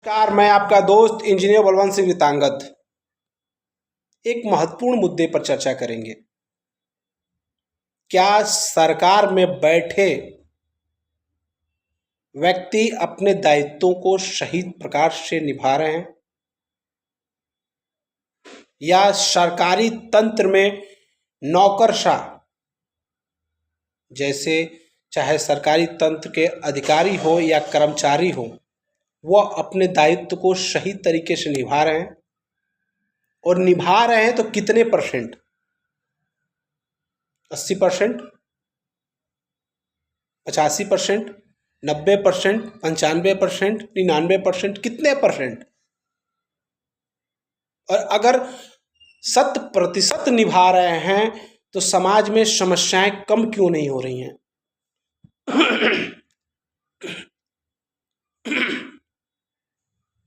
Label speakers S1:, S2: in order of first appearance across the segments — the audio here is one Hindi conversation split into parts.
S1: नमस्कार, मैं आपका दोस्त इंजीनियर बलवंत सिंह रितांगत एक महत्वपूर्ण मुद्दे पर चर्चा करेंगे। क्या सरकार में बैठे व्यक्ति अपने दायित्वों को सही प्रकार से निभा रहे हैं या सरकारी तंत्र में नौकरशाह, जैसे चाहे सरकारी तंत्र के अधिकारी हो या कर्मचारी हो, वह अपने दायित्व को सही तरीके से निभा रहे हैं और निभा रहे हैं तो कितने परसेंट? 80%, 85%, 90%, 95%, 99%, कितने परसेंट? और अगर 100% निभा रहे हैं तो समाज में समस्याएं कम क्यों नहीं हो रही हैं?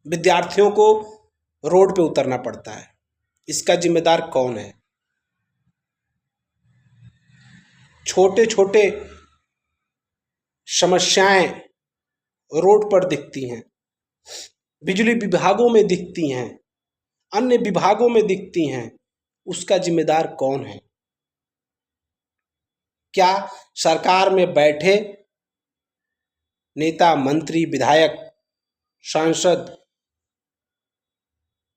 S1: विद्यार्थियों को रोड पे उतरना पड़ता है, इसका जिम्मेदार कौन है? छोटे छोटे समस्याएं रोड पर दिखती हैं, बिजली विभागों में दिखती हैं, अन्य विभागों में दिखती हैं, उसका जिम्मेदार कौन है? क्या सरकार में बैठे नेता, मंत्री, विधायक, सांसद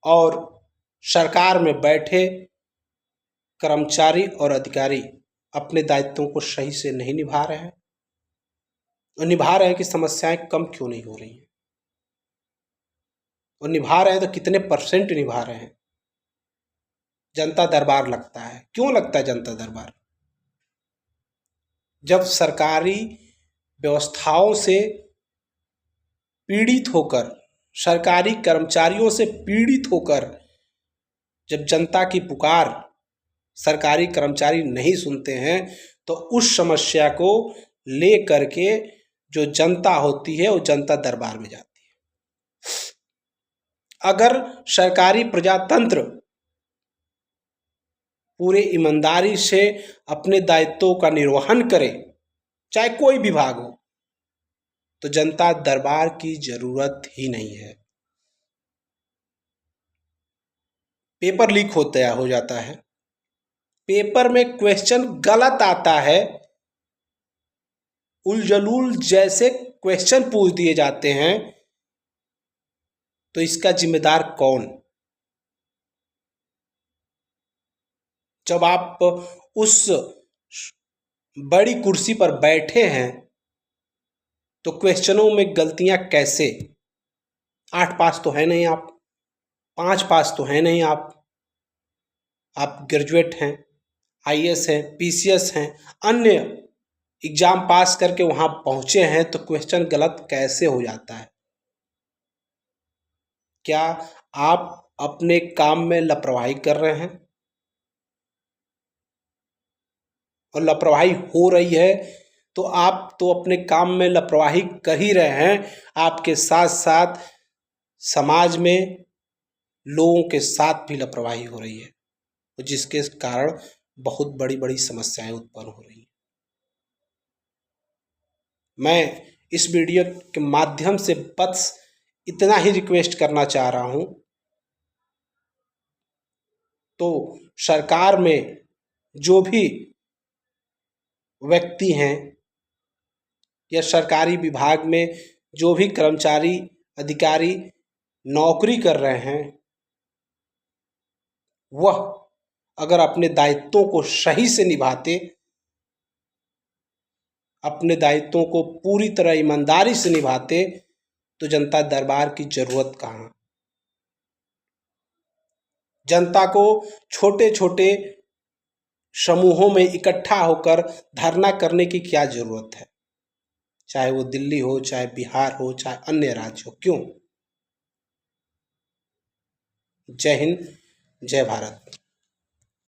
S1: और सरकार में बैठे कर्मचारी और अधिकारी अपने दायित्वों को सही से नहीं निभा रहे हैं? और निभा रहे हैं कि समस्याएं कम क्यों नहीं हो रही हैं? और निभा रहे हैं तो कितने परसेंट निभा रहे हैं? जनता दरबार लगता है। क्यों लगता है जनता दरबार? जब सरकारी व्यवस्थाओं से पीड़ित होकर, सरकारी कर्मचारियों से पीड़ित होकर जब जनता की पुकार सरकारी कर्मचारी नहीं सुनते हैं तो उस समस्या को ले करके जो जनता होती है वो जनता दरबार में जाती है। अगर सरकारी प्रजातंत्र पूरे ईमानदारी से अपने दायित्वों का निर्वहन करे, चाहे कोई विभाग हो, तो जनता दरबार की जरूरत ही नहीं है। पेपर लीक हो जाता है, पेपर में क्वेश्चन गलत आता है, उलझुल जैसे क्वेश्चन पूछ दिए जाते हैं, तो इसका जिम्मेदार कौन? जब आप उस बड़ी कुर्सी पर बैठे हैं तो क्वेश्चनों में गलतियां कैसे? 8 पास तो है नहीं आप, 5 पास तो है नहीं आप ग्रेजुएट हैं, आईएएस हैं, पीसीएस हैं, अन्य एग्जाम पास करके वहां पहुंचे हैं, तो क्वेश्चन गलत कैसे हो जाता है? क्या आप अपने काम में लापरवाही कर रहे हैं? और लापरवाही हो रही है तो आप तो अपने काम में लापरवाही कर ही रहे हैं, आपके साथ साथ समाज में लोगों के साथ भी लापरवाही हो रही है, जिसके कारण बहुत बड़ी बड़ी समस्याएं उत्पन्न हो रही हैं। मैं इस वीडियो के माध्यम से बस इतना ही रिक्वेस्ट करना चाह रहा हूं, तो सरकार में जो भी व्यक्ति हैं या सरकारी विभाग में जो भी कर्मचारी, अधिकारी नौकरी कर रहे हैं, वह अगर अपने दायित्वों को सही से निभाते, अपने दायित्वों को पूरी तरह ईमानदारी से निभाते, तो जनता दरबार की जरूरत कहाँ? जनता को छोटे छोटे समूहों में इकट्ठा होकर धरना करने की क्या जरूरत है? चाहे वो दिल्ली हो, चाहे बिहार हो, चाहे अन्य राज्य हो। क्यों? जय हिंद, जय भारत।